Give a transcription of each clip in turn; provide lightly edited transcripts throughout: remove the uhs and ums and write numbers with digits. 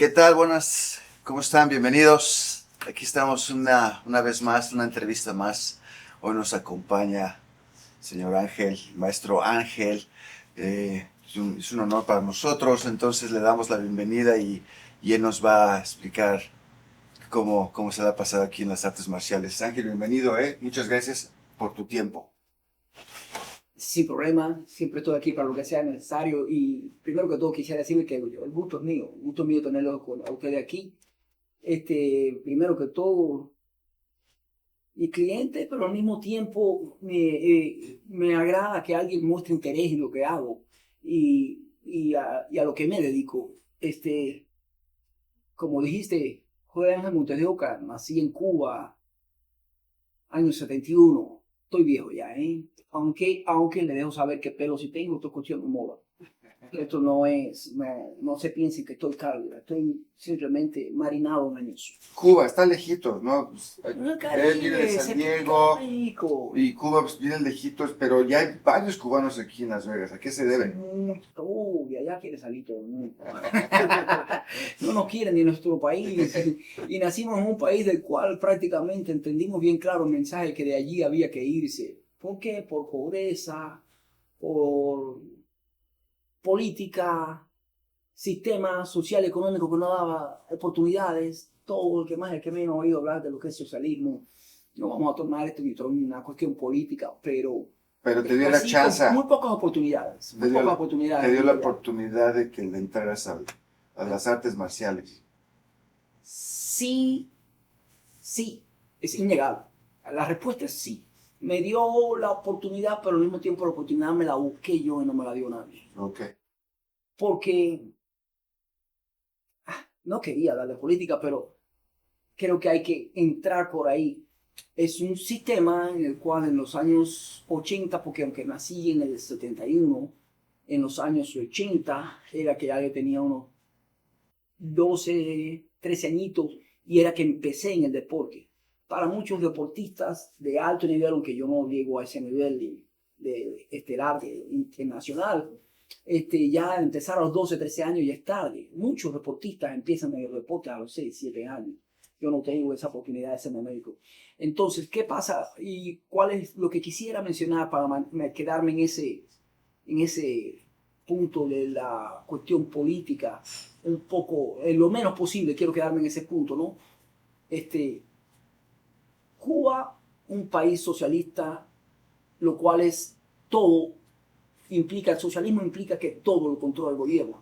¿Qué tal? Buenas, ¿cómo están? Bienvenidos. Aquí estamos una vez más, una entrevista más. Hoy nos acompaña el señor Ángel, maestro Ángel. Es un honor para nosotros, entonces le damos la bienvenida y él nos va a explicar cómo se le ha pasado aquí en las artes marciales. Ángel, bienvenido, ¿eh? Muchas gracias por tu tiempo. Sin problema, siempre estoy aquí para lo que sea necesario. Y primero que todo quisiera decirle que el gusto es mío tenerlo a ustedes aquí. Primero que todo, mi cliente, pero al mismo tiempo me agrada que alguien muestre interés en lo que hago y a lo que me dedico. Como dijiste, Jorge Ángel Montes de Oca, nací en Cuba, año 71. Estoy viejo ya, ¿eh? Aunque le dejo saber que pelo si tengo, esto es cuestión de moda. Esto no se piense que estoy cálido, estoy simplemente marinado en años. Cuba, está lejitos, ¿no? Pues, El él viene de Caribe, San certificado Diego México. y Cuba pues, viene lejitos, pero ya hay varios cubanos aquí en Las Vegas. ¿A qué se debe? Uy, allá quiere salir todo el mundo. No nos quieren ni en nuestro país. Y nacimos en un país del cual prácticamente entendimos bien claro el mensaje que de allí había que irse. ¿Por qué? Por pobreza, por política, sistema social económico que no daba oportunidades, todo el que menos ha oído hablar de lo que es socialismo. No vamos a tomar esto ni una cuestión política, pero Pero te dio la así con chance, muy pocas oportunidades, te muy dio, pocas te oportunidades dio en la vida. oportunidad de que le entraras a las artes marciales. Sí, sí, es innegable. La respuesta es sí. Me dio la oportunidad, pero al mismo tiempo la oportunidad me la busqué yo y no me la dio nadie. Ok. Porque no quería darle política, pero creo que hay que entrar por ahí. Es un sistema en el cual en los años 80, porque aunque nací en el 71, en los años 80 era que ya yo tenía unos 12, 13 añitos y era que empecé en el deporte. Para muchos deportistas de alto nivel, aunque yo no llego a ese nivel de estelar, de internacional, ya empezar a los 12, 13 años ya es tarde. Muchos deportistas empiezan en el deporte a los 6, 7 años. Yo no tengo esa oportunidad, ese momento. Entonces, ¿qué pasa? ¿Y cuál es lo que quisiera mencionar para quedarme en ese punto de la cuestión política? Un poco, en lo menos posible, quiero quedarme en ese punto, ¿no? Cuba, un país socialista, lo cual es todo, implica, el socialismo implica que todo lo controla el gobierno.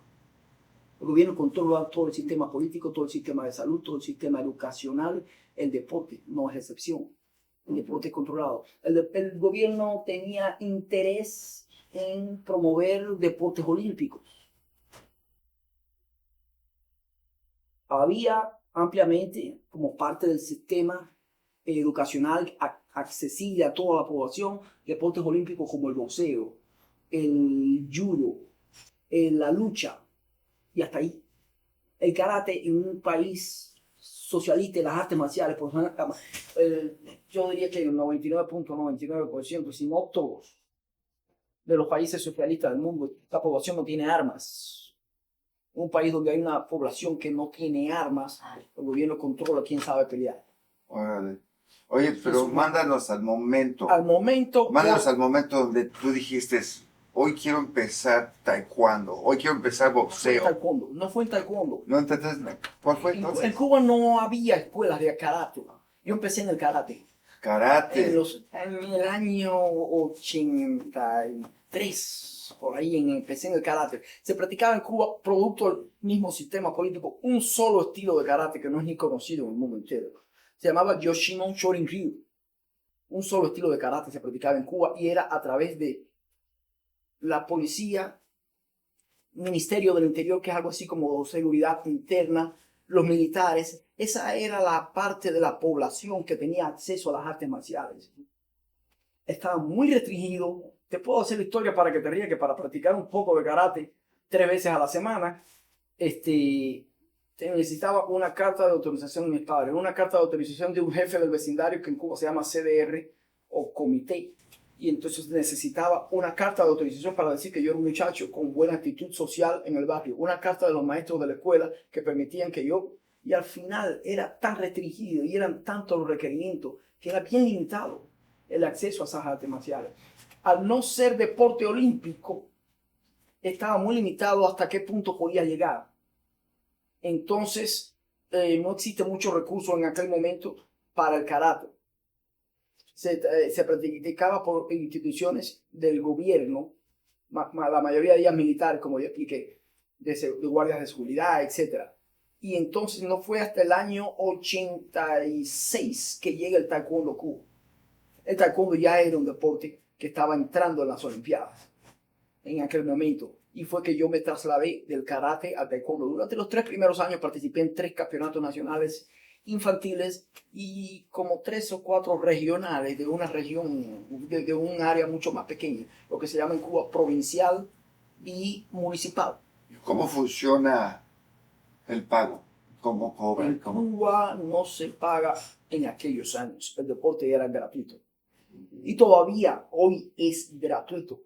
El gobierno controla todo el sistema político, todo el sistema de salud, todo el sistema educacional, el deporte no es excepción. El deporte es controlado. El gobierno tenía interés en promover deportes olímpicos. Había ampliamente, como parte del sistema educacional accesible a toda la población, deportes olímpicos como el boxeo, el judo, la lucha, y hasta ahí. El karate en un país socialista y las artes marciales, por ejemplo, yo diría que el 99.99%, si no todos, de los países socialistas del mundo, la población no tiene armas. Un país donde hay una población que no tiene armas, el gobierno controla quién sabe pelear. Órale. Oye, pero mándanos al momento. Al momento, Mándanos al momento donde tú dijiste, hoy quiero empezar taekwondo, hoy quiero empezar boxeo. No fue en taekwondo. No, entonces, ¿cuál fue entonces? En Cuba no había escuelas de karate. Yo empecé en el karate. Karate. En el año 83, por ahí empecé en el karate. Se practicaba en Cuba, producto del mismo sistema político, un solo estilo de karate que no es ni conocido en el mundo entero. Se llamaba Yoshimon Shorin Ryu. Un solo estilo de karate se practicaba en Cuba y era a través de la policía, Ministerio del Interior, que es algo así como seguridad interna, los militares. Esa era la parte de la población que tenía acceso a las artes marciales. Estaba muy restringido. Te puedo hacer la historia para que te rías, que para practicar un poco de karate 3 veces a la semana, te necesitaba una carta de autorización de mis padres, una carta de autorización de un jefe del vecindario que en Cuba se llama CDR o comité. Y entonces necesitaba una carta de autorización para decir que yo era un muchacho con buena actitud social en el barrio. Una carta de los maestros de la escuela que permitían que yo... Y al final era tan restringido y eran tantos los requerimientos que era bien limitado el acceso a esas artes marciales. Al no ser deporte olímpico, estaba muy limitado hasta qué punto podía llegar. Entonces, no existe mucho recurso en aquel momento para el karate. Se practicaba por instituciones del gobierno, la mayoría de ellas militares, como yo expliqué, de guardias de seguridad, etc. Y entonces no fue hasta el año 86 que llega el taekwondo Cuba. El taekwondo ya era un deporte que estaba entrando en las Olimpiadas en aquel momento. Y fue que yo me trasladé del karate al taekwondo. Durante los 3 primeros años participé en 3 campeonatos nacionales infantiles y como 3 o 4 regionales de una región, de un área mucho más pequeña, lo que se llama en Cuba provincial y municipal. ¿Cómo funciona el pago? ¿Cómo cobran? En Cuba no se paga en aquellos años. El deporte era gratuito. Y todavía hoy es gratuito.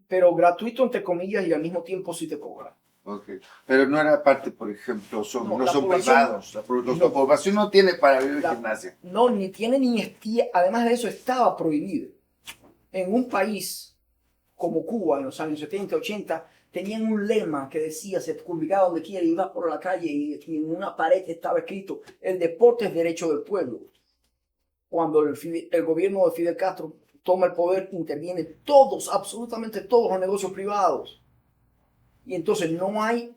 Pero gratuito entre comillas y al mismo tiempo sí te cobra. Okay. Pero no era parte, por ejemplo, no son privados. La población no tiene para ir al gimnasio. No, ni tiene ni además de eso estaba prohibido. En un país como Cuba en los años 70, 80, tenían un lema que decía, se publicaba donde quiera, ibas por la calle y en una pared estaba escrito, el deporte es derecho del pueblo. Cuando el gobierno de Fidel Castro toma el poder, interviene todos, absolutamente todos los negocios privados. Y entonces no hay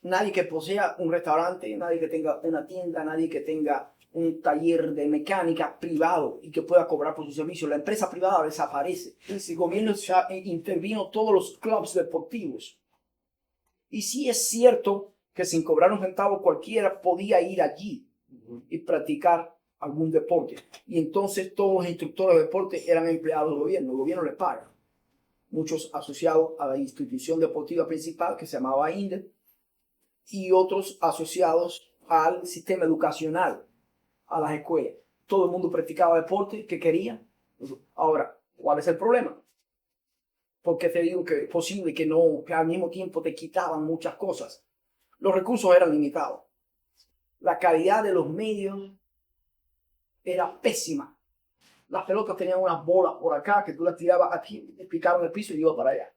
nadie que posea un restaurante, nadie que tenga una tienda, nadie que tenga un taller de mecánica privado y que pueda cobrar por su servicio. La empresa privada desaparece. El gobierno ya intervino todos los clubes deportivos. Y sí es cierto que sin cobrar un centavo cualquiera podía ir allí y practicar algún deporte. Y entonces todos los instructores de deporte eran empleados del gobierno. El gobierno les paga. Muchos asociados a la institución deportiva principal que se llamaba INDE y otros asociados al sistema educacional, a las escuelas. Todo el mundo practicaba deporte que quería. Ahora, ¿cuál es el problema? Porque te digo que es posible que al mismo tiempo te quitaban muchas cosas. Los recursos eran limitados. La calidad de los medios era pésima. Las pelotas tenían unas bolas por acá que tú las tirabas aquí, te picaban el piso y iba para allá.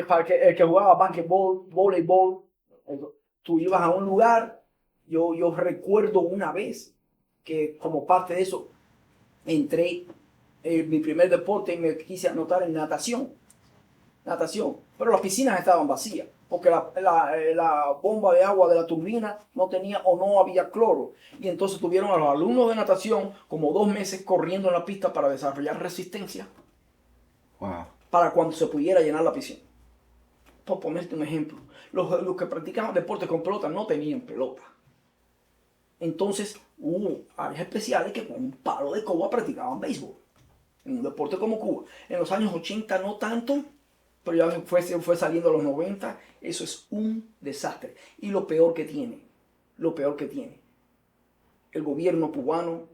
Para el que jugaba basquetbol, voleibol, tú ibas a un lugar. Yo recuerdo una vez que como parte de eso entré en mi primer deporte y me quise anotar en natación, pero las piscinas estaban vacías porque la bomba de agua de la turbina no tenía o no había cloro, y entonces tuvieron a los alumnos de natación como 2 meses corriendo en la pista para desarrollar resistencia. Wow. Para cuando se pudiera llenar la piscina. Por ponerte un ejemplo, los que practicaban deporte con pelota no tenían pelota. Entonces hubo áreas especiales que con un palo de coba practicaban béisbol. En un deporte como Cuba. En los años 80 no tanto, pero ya fue saliendo a los 90. Eso es un desastre. Y lo peor que tiene, el gobierno cubano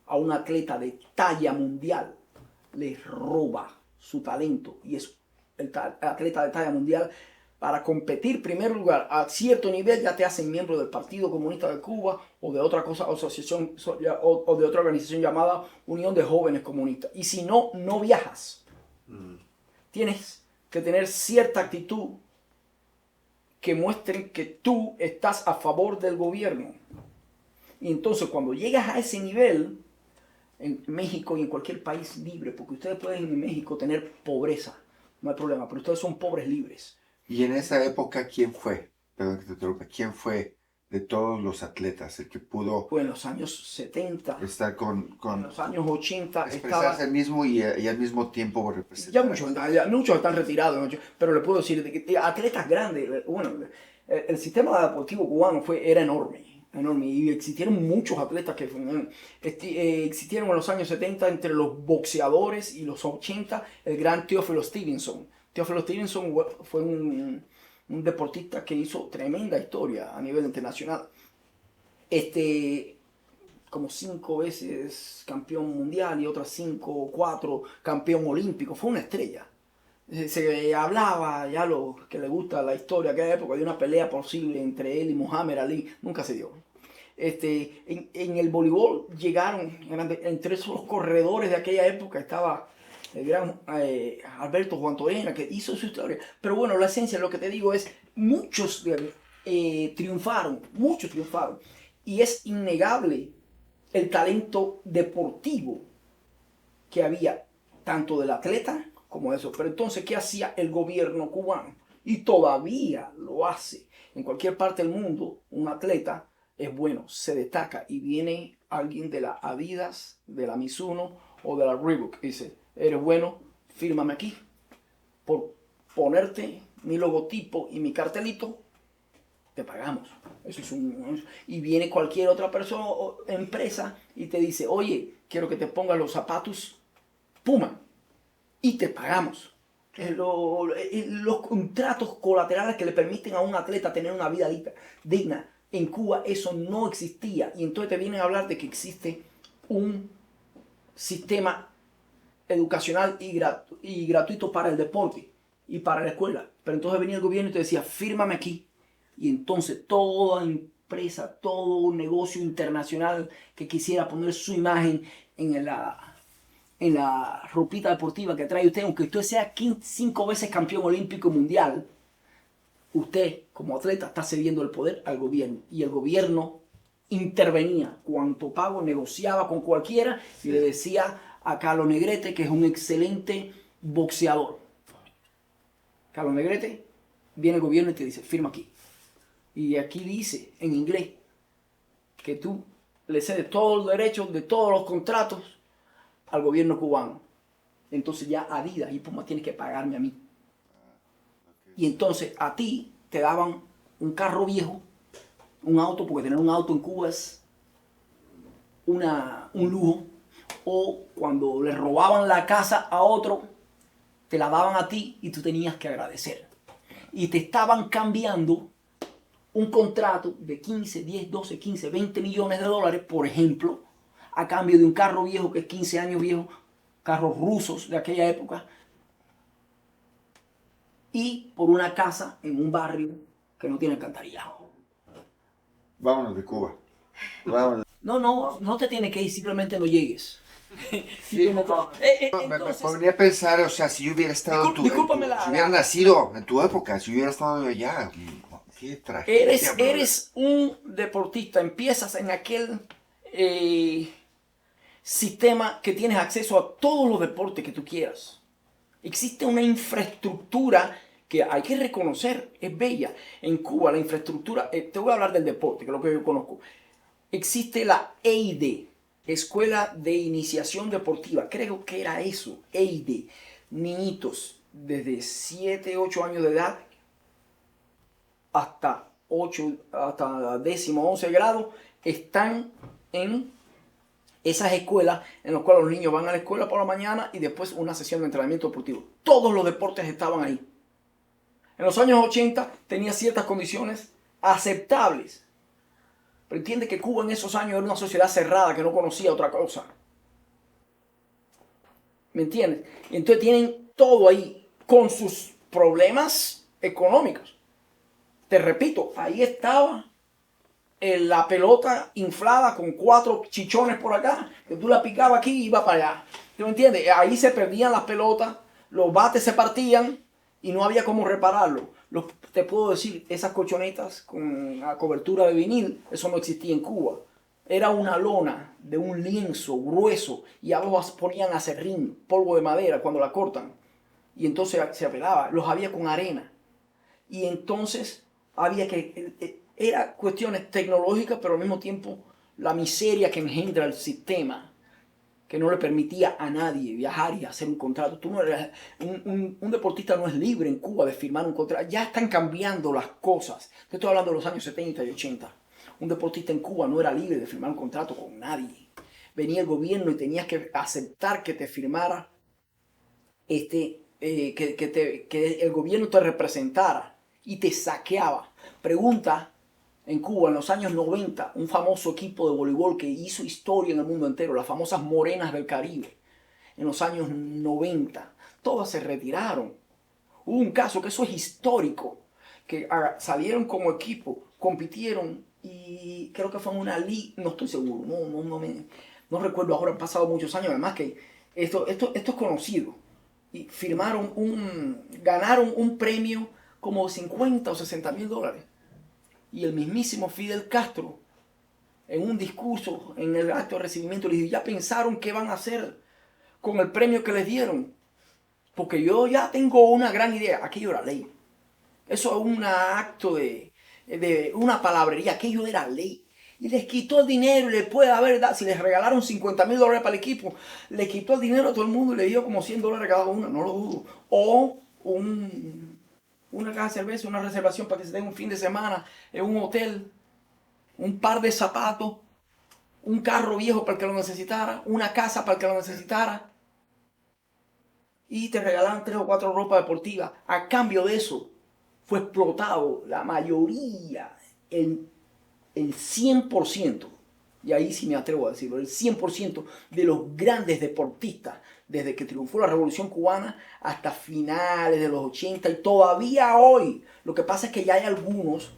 a un atleta de talla mundial le roba su talento. Y es el atleta de talla mundial. Para competir en primer lugar a cierto nivel ya te hacen miembro del Partido Comunista de Cuba o de otra asociación o de otra organización llamada Unión de Jóvenes Comunistas. Y si no, no viajas. Tienes que tener cierta actitud que muestre que tú estás a favor del gobierno. Y entonces cuando llegas a ese nivel, en México y en cualquier país libre, porque ustedes pueden en México tener pobreza, no hay problema, pero ustedes son pobres libres. Y en esa época, ¿quién fue? Perdón que te interrumpa. ¿Quién fue de todos los atletas el que pudo Pues en los años 70, estar en los años 80 expresarse el mismo y al mismo tiempo representar? muchos están retirados, pero le puedo decir que atletas grandes. Bueno, el sistema deportivo cubano era enorme, y existieron muchos atletas que existieron en los años 70 entre los boxeadores y los 80, el gran Teófilo Stevenson. Teófilo Stevenson fue un deportista que hizo tremenda historia a nivel internacional. como 5 veces campeón mundial y otras 5 o 4 campeón olímpico. Fue una estrella. Se hablaba, ya lo que le gusta la historia, aquella época de una pelea posible entre él y Muhammad Ali, nunca se dio. En el voleibol llegaron, entre esos corredores de aquella época estaba el gran Alberto Juan Torena, que hizo su historia. Pero bueno, la esencia, lo que te digo es, muchos triunfaron, muchos triunfaron. Y es innegable el talento deportivo que había, tanto del atleta como eso. Pero entonces, ¿qué hacía el gobierno cubano? Y todavía lo hace. En cualquier parte del mundo, un atleta es bueno, se destaca y viene alguien de la Adidas, de la Mizuno o de la Reebok. Dice, eres bueno, fírmame aquí. Por ponerte mi logotipo y mi cartelito, te pagamos. Eso es y viene cualquier otra persona o empresa y te dice, oye, quiero que te pongas los zapatos Puma y te pagamos. Los contratos colaterales que le permiten a un atleta tener una vida digna. En Cuba eso no existía. Y entonces te vienen a hablar de que existe un sistema educacional y gratuito para el deporte y para la escuela. Pero entonces venía el gobierno y te decía, fírmame aquí. Y entonces toda empresa, todo negocio internacional que quisiera poner su imagen en la ropita deportiva que trae usted, aunque usted sea 5 veces campeón olímpico mundial, usted como atleta está cediendo el poder al gobierno. Y el gobierno intervenía. Cuanto pago, negociaba con cualquiera y le decía a Carlos Negrete, que es un excelente boxeador. Carlos Negrete, viene el gobierno y te dice, firma aquí. Y aquí dice en inglés que tú le cedes todos los derechos de todos los contratos al gobierno cubano. Entonces ya Adidas y Puma tiene que pagarme a mí. Y entonces a ti te daban un carro viejo, un auto, porque tener un auto en Cuba es un lujo. O cuando le robaban la casa a otro, te la daban a ti y tú tenías que agradecer. Y te estaban cambiando un contrato de 15, 10, 12, 15, 20 millones de dólares, por ejemplo, a cambio de un carro viejo que es 15 años viejo, carros rusos de aquella época, y por una casa en un barrio que no tiene alcantarillado. Vámonos de Cuba. Vámonos. No te tienes que ir, simplemente no llegues. Sí, me ponía a pensar, o sea, si yo hubiera estado si hubiera nacido en tu época, si hubiera estado allá, qué tragedia. Eres un deportista, empiezas en aquel sistema que tienes acceso a todos los deportes que tú quieras. Existe una infraestructura que hay que reconocer, es bella. En Cuba la infraestructura, te voy a hablar del deporte, que es lo que yo conozco. Existe la EIDE, Escuela de Iniciación Deportiva, creo que era eso, EIDE. Niñitos desde 7, 8 años de edad hasta 10º, 11 grado están en esas escuelas en las cuales los niños van a la escuela por la mañana y después una sesión de entrenamiento deportivo. Todos los deportes estaban ahí. En los años 80 tenía ciertas condiciones aceptables. Pero entiende que Cuba en esos años era una sociedad cerrada que no conocía otra cosa. ¿Me entiendes? Y entonces tienen todo ahí con sus problemas económicos. Te repito, ahí estaba la pelota inflada con 4 chichones por acá, que tú la picabas aquí y iba para allá. ¿Tú me entiendes? Ahí se perdían las pelotas, los bates se partían y no había cómo repararlo. Te puedo decir, esas colchonetas con la cobertura de vinil, eso no existía en Cuba. Era una lona de un lienzo grueso y abajo ponían acerrín, polvo de madera cuando la cortan. Y entonces se apelaba, los había con arena. Y entonces había que... Era cuestiones tecnológicas, pero al mismo tiempo la miseria que engendra el sistema, que no le permitía a nadie viajar y hacer un contrato. Tú no eres, un deportista no es libre en Cuba de firmar un contrato. Ya están cambiando las cosas. Te estoy hablando de los años 70 y 80. Un deportista en Cuba no era libre de firmar un contrato con nadie. Venía el gobierno y tenías que aceptar que te firmara, que el gobierno te representara y te saqueaba. Pregunta en Cuba en los años 90, un famoso equipo de voleibol que hizo historia en el mundo entero, las famosas Morenas del Caribe, en los años 90, todas se retiraron. Hubo un caso que eso es histórico, que salieron como equipo, compitieron y creo que fue en una liga, no estoy seguro, no recuerdo ahora, han pasado muchos años, además que esto es conocido. Y ganaron un premio como 50 o 60 mil dólares. Y el mismísimo Fidel Castro, en un discurso, en el acto de recibimiento, les dijo, ¿ya pensaron qué van a hacer con el premio que les dieron? Porque yo ya tengo una gran idea. Aquello era ley. Eso es un acto de una palabrería. Aquello era ley. Y les quitó el dinero y les puede haber dado, si les regalaron 50 mil dólares para el equipo, le quitó el dinero a todo el mundo y le dio como 100 dólares cada uno, no lo dudo. O una caja de cerveza, una reservación para que se den un fin de semana en un hotel, un par de zapatos, un carro viejo para el que lo necesitara, una casa para el que lo necesitara. Y te regalaron 3 o 4 ropas deportivas. A cambio de eso, fue explotado la mayoría, el 100%, y ahí sí me atrevo a decirlo, el 100% de los grandes deportistas, desde que triunfó la Revolución Cubana hasta finales de los 80 y todavía hoy. Lo que pasa es que ya hay algunos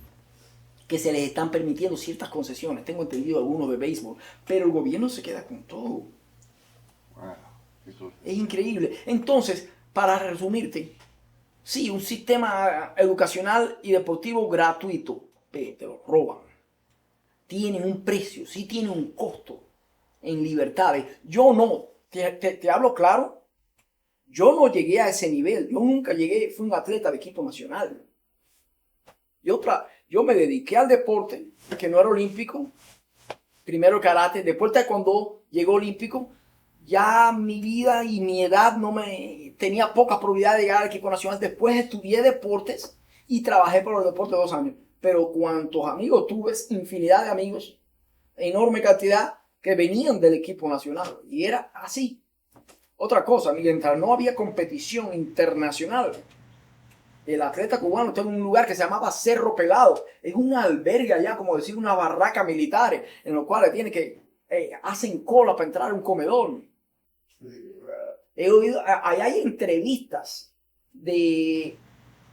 que se les están permitiendo ciertas concesiones. Tengo entendido algunos de béisbol, pero el gobierno se queda con todo. Es increíble. Entonces, para resumirte, sí, un sistema educacional y deportivo gratuito, te lo roban. Tiene un precio, sí tiene un costo en libertades. Yo no, te hablo claro, yo no llegué a ese nivel. Yo nunca llegué, fui un atleta de equipo nacional. Yo me dediqué al deporte, que no era olímpico. Primero karate, después taekwondo, llegó olímpico. Ya mi vida y mi edad tenía poca probabilidad de llegar al equipo nacional. Después estudié deportes y trabajé por los deportes 2 años. Pero cuantos amigos tuve, infinidad de amigos, enorme cantidad, que venían del equipo nacional. Y era así. Otra cosa, mientras no había competición internacional, el atleta cubano está en un lugar que se llamaba Cerro Pelado. Es un albergue allá, como decir, una barraca militar, en lo cual tiene que hacen cola para entrar a un comedor. He oído, allá hay entrevistas de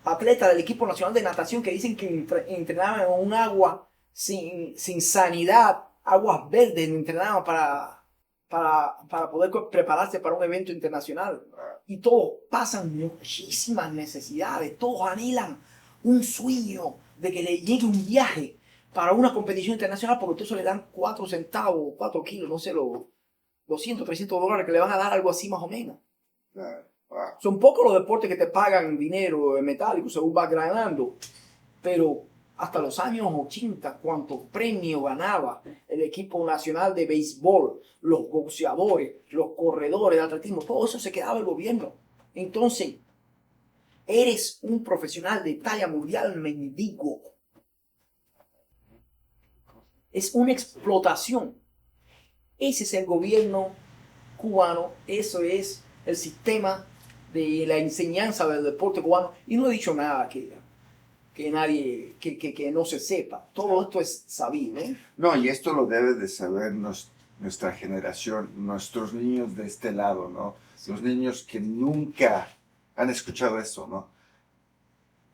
atletas del equipo nacional de natación que dicen que entrenaban en un agua sin sanidad, aguas verdes, entrenaban para poder prepararse para un evento internacional. Y todos pasan muchísimas necesidades, todos anhelan un sueño de que le llegue un viaje para una competición internacional, porque eso le dan 4 centavos, 4 kilos, no sé, los 200, 300 dólares que le van a dar, algo así más o menos. Son pocos los deportes que te pagan dinero metálico según vas ganando, pero hasta los años 80, cuántos premios ganaba el equipo nacional de béisbol, los boxeadores, los corredores de atletismo, todo eso se quedaba el gobierno. Entonces, eres un profesional de talla mundial mendigo. Es una explotación. Ese es el gobierno cubano, eso es el sistema de la enseñanza del deporte cubano. Y no he dicho nada que nadie, que no se sepa. Todo esto es sabido, ¿eh? No, y esto lo debe de saber nuestra generación, nuestros niños de este lado, ¿no? Sí. Los niños que nunca han escuchado eso, ¿no?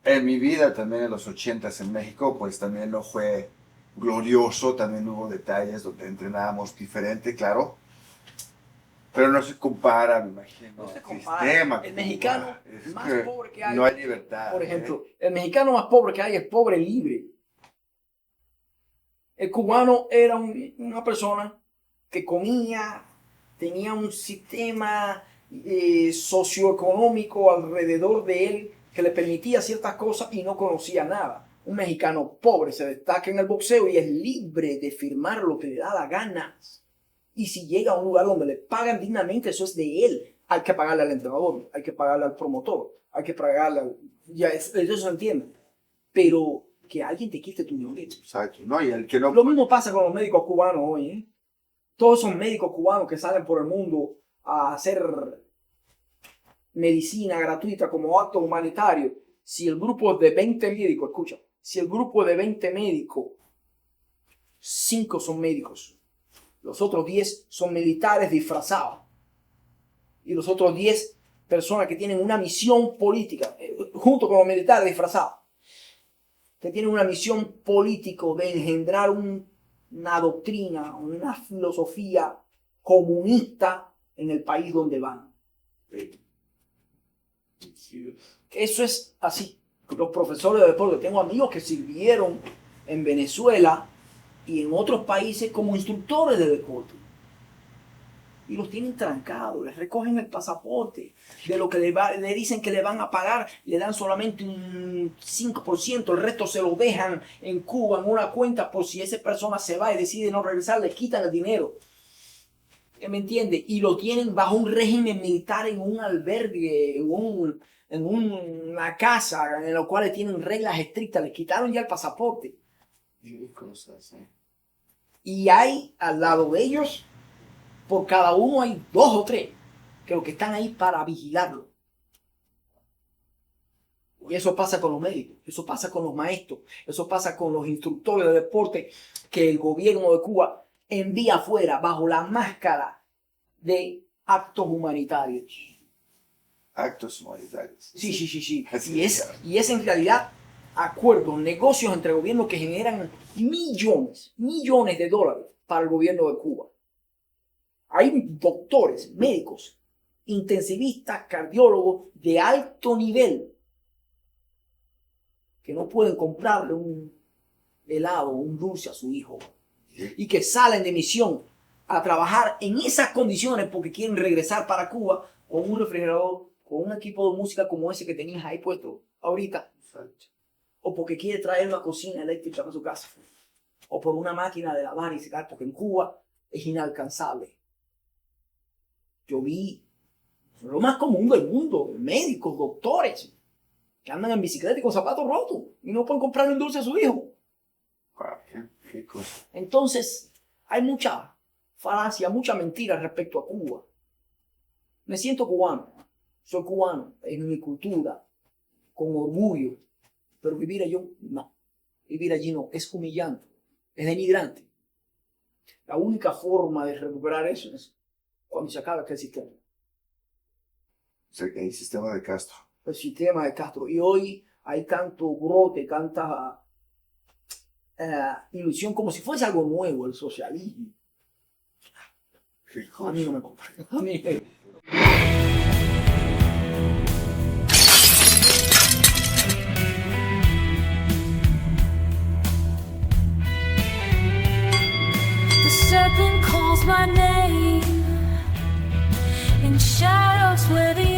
En mi vida también en los 80s en México, pues también no fue glorioso, también hubo detalles donde entrenábamos diferente, claro. Pero no se compara, me imagino. No se compara. El mexicano más pobre que hay. No hay libertad. Por ejemplo, el mexicano más pobre que hay es pobre libre. El cubano era una persona que comía, tenía un sistema socioeconómico alrededor de él que le permitía ciertas cosas y no conocía nada. Un mexicano pobre se destaca en el boxeo y es libre de firmar lo que le da la gana. Y si llega a un lugar donde le pagan dignamente, eso es de él. Hay que pagarle al entrenador, hay que pagarle al promotor, hay que pagarle al... Ya, eso se entiende. Pero que alguien te quite tu derecho. Exacto. No, y el que no... Lo mismo pasa con los médicos cubanos hoy, ¿eh? Todos esos médicos cubanos que salen por el mundo a hacer medicina gratuita como acto humanitario. Si el grupo de 20 médicos, escucha, si el grupo de 20 médicos 5 son médicos. Los otros 10 son militares disfrazados. Y los otros 10 personas que tienen una misión política, junto con los militares disfrazados, que tienen una misión política de engendrar una doctrina, una filosofía comunista en el país donde van. Eso es así. Los profesores de deporte, tengo amigos que sirvieron en Venezuela y en otros países como instructores de deporte. Y los tienen trancados, les recogen el pasaporte, de lo que le dicen que le van a pagar, le dan solamente un 5%, el resto se lo dejan en Cuba en una cuenta por si esa persona se va y decide no regresar, le quitan el dinero. ¿Me entiende? Y lo tienen bajo un régimen militar en un albergue, en una casa en la cual tienen reglas estrictas, les quitaron ya el pasaporte. Y hay al lado de ellos, por cada uno hay 2 o 3 que lo que están ahí para vigilarlo. Y eso pasa con los médicos, eso pasa con los maestros, eso pasa con los instructores de deporte que el gobierno de Cuba envía afuera bajo la máscara de actos humanitarios. Actos humanitarios. Sí. Y es en realidad acuerdos, negocios entre gobiernos que generan millones de dólares para el gobierno de Cuba. Hay doctores, médicos, intensivistas, cardiólogos de alto nivel que no pueden comprarle un helado o un dulce a su hijo y que salen de misión a trabajar en esas condiciones porque quieren regresar para Cuba con un refrigerador, con un equipo de música como ese que tenías ahí puesto ahorita, o porque quiere traer una cocina eléctrica a su casa, o por una máquina de lavar y secar, porque en Cuba es inalcanzable. Yo vi lo más común del mundo, médicos, doctores, que andan en bicicleta y con zapatos rotos y no pueden comprarle un dulce a su hijo. Qué cosa. Entonces, hay mucha falacia, mucha mentira respecto a Cuba. Me siento cubano, soy cubano, es mi cultura, con orgullo, pero vivir allí no. Vivir allí no, es humillante, es denigrante. La única forma de recuperar eso es cuando se acaba aquel sistema. O sea, que hay sistema de Castro. El sistema de Castro. Y hoy hay tanto brote, tanta ilusión, como si fuese algo nuevo, el socialismo. A mí no me compra. A mí. The serpent calls my name in shadows where the